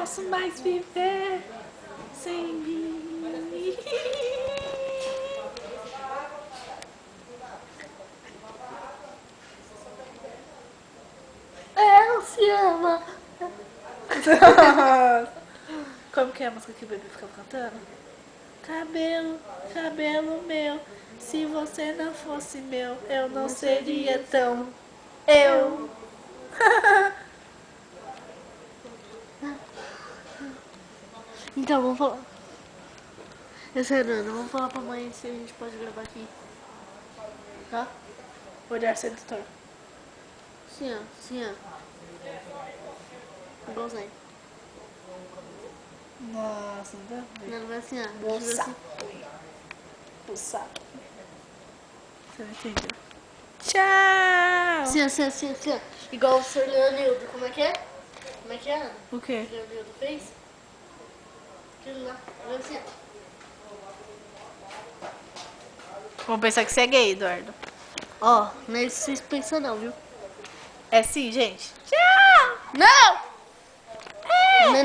posso mais viver sem mim. Se ama. Como que é a música que o bebê ficava cantando? Cabelo, cabelo meu, se você não fosse meu, eu não seria tão eu. Então, vamos falar. Fernanda, vamos falar pra mãe se a gente pode gravar aqui. Tá? Olhar sedutor. Sim, ó. Sim, ó. Igualzinho. Nossa, não dá pra ver. Não vai assim, ó. Meu Deixa eu ver assim. saco. O saco. Você não entendeu. Tchau! Assim, assim, assim, assim, ó. Igual o Sr. Leonildo. Como é que é? Como é que é, Ana? O quê? O Leonildo fez? Aquilo lá. Olha assim, ó. Vamos pensar que você é gay, Eduardo. Ó, não é isso que vocês pensam não, viu? É sim, gente. Tchau! Não! Não, não.